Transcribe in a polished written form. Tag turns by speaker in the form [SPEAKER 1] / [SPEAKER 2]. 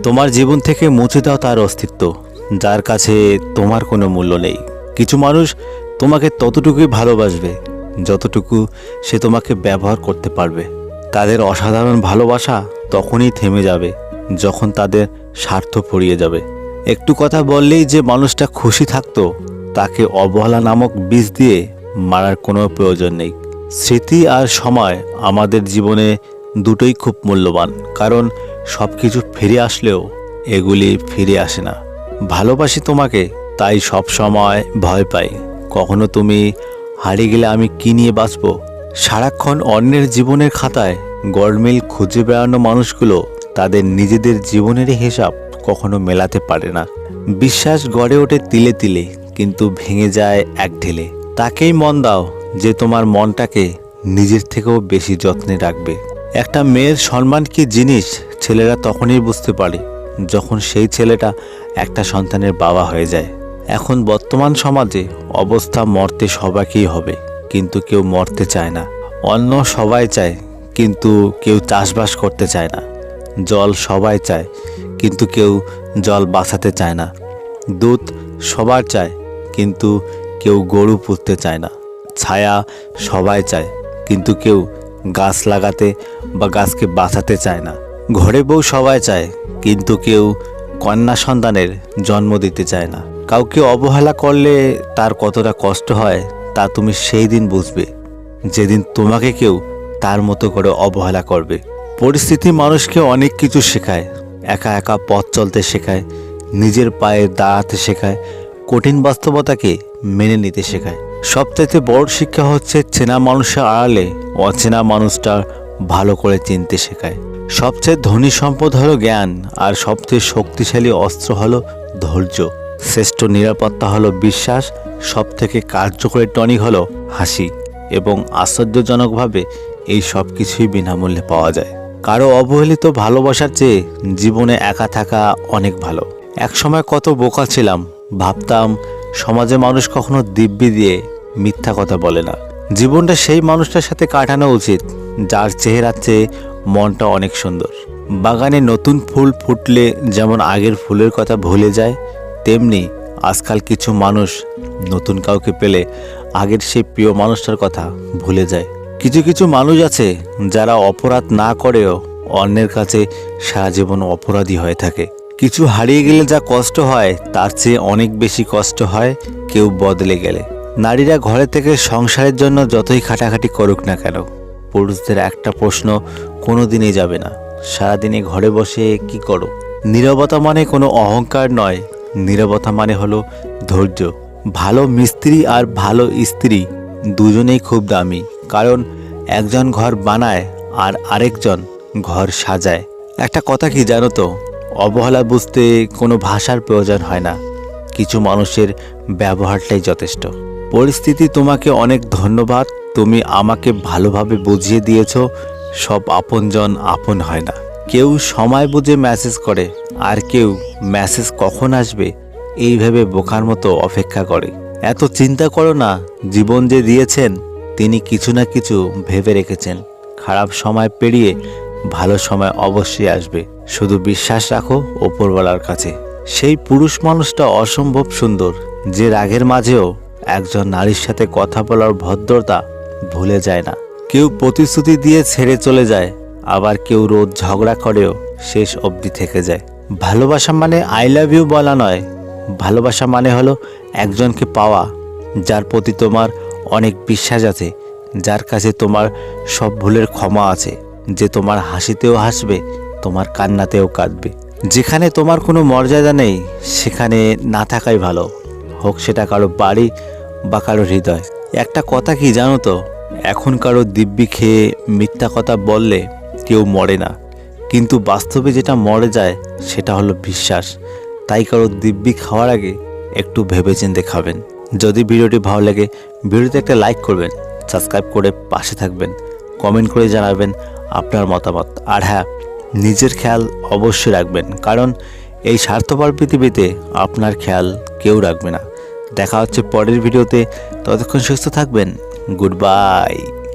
[SPEAKER 1] তোমার জীবন থেকে মুছে দাও তার অস্তিত্ব, যার কাছে তোমার কোনো মূল্য নেই। কিছু মানুষ তোমাকে ততটুকুই ভালোবাসবে যতটুকু সে তোমাকে ব্যবহার করতে পারবে। তাদের অসাধারণ ভালোবাসা তখনই থেমে যাবে যখন তাদের স্বার্থ ফুরিয়ে যাবে। একটু কথা বললেই যে মানুষটা খুশি থাকতো, তাকে অবহেলা নামক বীজ দিয়ে মারার কোনো প্রয়োজন নেই। স্মৃতি আর সময় আমাদের জীবনে দুটোই খুব মূল্যবান, কারণ সব কিছু ফিরে আসলেও এগুলি ফিরে আসে না। ভালোবাসি তোমাকে, তাই সব সময় ভয় পাই কখনো তুমি হারিয়ে গেলে আমি কি নিয়ে বাঁচব। সারাক্ষণ অন্যের জীবনের খাতায় গরমিল খুঁজে বেড়ানো মানুষগুলো তাদের নিজেদের জীবনের হিসাব কখনো মেলাতে পারে না। বিশ্বাস গড়ে ওঠে তিলে তিলে, কিন্তু ভেঙে যায় এক ঢিলে। তাকেই মন দাও যে তোমার মনটাকে নিজের থেকেও বেশি যত্নে রাখবে। একটা মেয়ের সম্মান কি জিনিস ছেলেরা তখনই বুঝতে পারে যখন সেই ছেলেটা একটা সন্তানের বাবা হয়ে যায়। এখন বর্তমান সমাজে অবস্থা মরতে সবাইকেই হবে, কিন্তু কেউ মরতে চায় না। অন্ন সবাই চায়, কিন্তু কেউ চাষবাস করতে চায় না। জল সবাই চায়, কিন্তু কেউ জল বাঁচাতে চায় না। দুধ সবার চায়, কিন্তু কেউ গরু পুষতে চায় না। ছায়া সবাই চায়, কিন্তু কেউ গাছ লাগাতে বা গাছকে বাঁচাতে চায় না। ঘরে বউ সবাই চায়, কিন্তু কেউ কন্যা সন্তানের জন্ম দিতে চায় না। কাউকে অবহেলা করলে তার কতটা কষ্ট হয় তা তুমি সেই দিন বুঝবে যেদিন তোমাকে কেউ তার মতো করে অবহেলা করবে। পরিস্থিতি মানুষকে অনেক কিছু শেখায়। একা একা পথ চলতে শেখায়, নিজের পায়ে দাঁড়াতে শেখায়, কঠিন বাস্তবতাকে মেনে নিতে শেখায়। সবচাইতে বড় শিক্ষা হচ্ছে চেনা মানুষের আড়ালে অচেনা মানুষটার ভালো করে চিনতে শেখায়। সবচেয়ে ধনী সম্পদ হলো জ্ঞান, আর সবচেয়ে শক্তিশালী অস্ত্র হলো ধৈর্য। শ্রেষ্ঠ নিরাপত্তা হলো বিশ্বাস, সবথেকে কার্যকরী টনিক হলো হাসি, এবং আশ্চর্যজনকভাবে এই সব কিছুই বিনামূল্যে পাওয়া যায়। কারো অবহেলিত ভালোবাসার চেয়ে জীবনে একা থাকা অনেক ভালো। একসময় কত বোকা ছিলাম, ভাবতাম সমাজে মানুষ কখনো দিব্যি দিয়ে মিথ্যা কথা বলে না। জীবনটা সেই মানুষটার সাথে কাটানো উচিত যার চেহারার চেয়ে মনটা অনেক সুন্দর। বাগানে নতুন ফুল ফুটলে যেমন আগের ফুলের কথা ভুলে যায়, তেমনি আজকাল কিছু মানুষ নতুন কাউকে পেলে আগের সেই প্রিয় মানুষটার কথা ভুলে যায়। কিছু কিছু মানুষ আছে যারা অপরাধ না করেও অন্যের কাছে সারা জীবন অপরাধী হয়ে থাকে। কিছু হারিয়ে গেলে যা কষ্ট হয় তার চেয়ে অনেক বেশি কষ্ট হয় কেউ বদলে গেলে। নারীরা ঘরে থেকে সংসারের জন্য যতই খাটাখাটি করুক না কেন, পুরুষদের একটা প্রশ্ন কোনোদিনই যাবে না, সারাদিনে ঘরে বসে কি করো। নীরবতা মানে কোনো অহংকার নয়, নীরবতা মানে হলো ধৈর্য। ভালো মিস্ত্রি আর ভালো স্ত্রী দুজনেই খুব দামি, কারণ একজন ঘর বানায় আর আরেকজন ঘর সাজায়। একটা কথা কি জানো তো, অবহেলা বুঝতে কোনো ভাষার প্রয়োজন হয় না, কিছু মানুষের ব্যবহারটাই যথেষ্ট। পরিস্থিতি তোমাকে অনেক ধন্যবাদ, তুমি আমাকে ভালোভাবে বুঝিয়ে দিয়েছ সব আপনজন আপন হয় না। কেউ সময় বুঝে মেসেজ করে, আর কেউ মেসেজ কখন আসবে এইভাবে বোকার মতো অপেক্ষা করে। এত চিন্তা করো না, জীবন যে দিয়েছেন তিনি কিছু না কিছু ভেবে রেখেছেন। খারাপ সময় পেরিয়ে ভালো সময় অবশ্যই আসবে, শুধু বিশ্বাস রাখো ওপরওয়ালার কাছে। সেই পুরুষ মানুষটা অসম্ভব সুন্দর যে রাগের মাঝেও একজন নারীর সাথে কথা বলার ভদ্রতা ভুলে যায় না। কেউ প্রতিশ্রুতি দিয়ে ছেড়ে চলে যায়, আবার কেউ রোজ ঝগড়া করেও শেষ অবধি থেকে যায়। ভালোবাসা মানে আই লাভ ইউ বলা নয়, ভালোবাসা মানে হলো একজনকে পাওয়া যার প্রতি তোমার অনেক বিশ্বাস আছে, যার কাছে তোমার সব ভুলের ক্ষমা আছে, যে তোমার হাসিতেও হাসবে, তোমার কান্নাতেও কাঁদবে। যেখানে তোমার কোনো মর্যাদা নেই সেখানে না থাকাই ভালো, হোক সেটা কারো বাড়ি বা কারো হৃদয়। একটা কথা কি জানো তো, এখন কারো দিব্যি খেয়ে মিথ্যা কথা বললে কেউ মরে না, কিন্তু বাস্তবে যেটা মরে যায় সেটা হলো বিশ্বাস। তাই কারো দিব্যি খাওয়ার আগে একটু ভেবেচিন্তে খাবেন। যদি ভিডিওটি ভালো লাগে ভিডিওতে একটা লাইক করবেন, সাবস্ক্রাইব করে পাশে থাকবেন, কমেন্ট করে জানাবেন আপনার মতামত। আর হ্যাঁ, নিজের খেয়াল অবশ্যই রাখবেন, কারণ এই স্বার্থপর পৃথিবীতে আপনার খেয়াল কেউ রাখবে না। দেখা হচ্ছে পরের ভিডিওতে, ততক্ষণ সুস্থ থাকবেন। Good bye.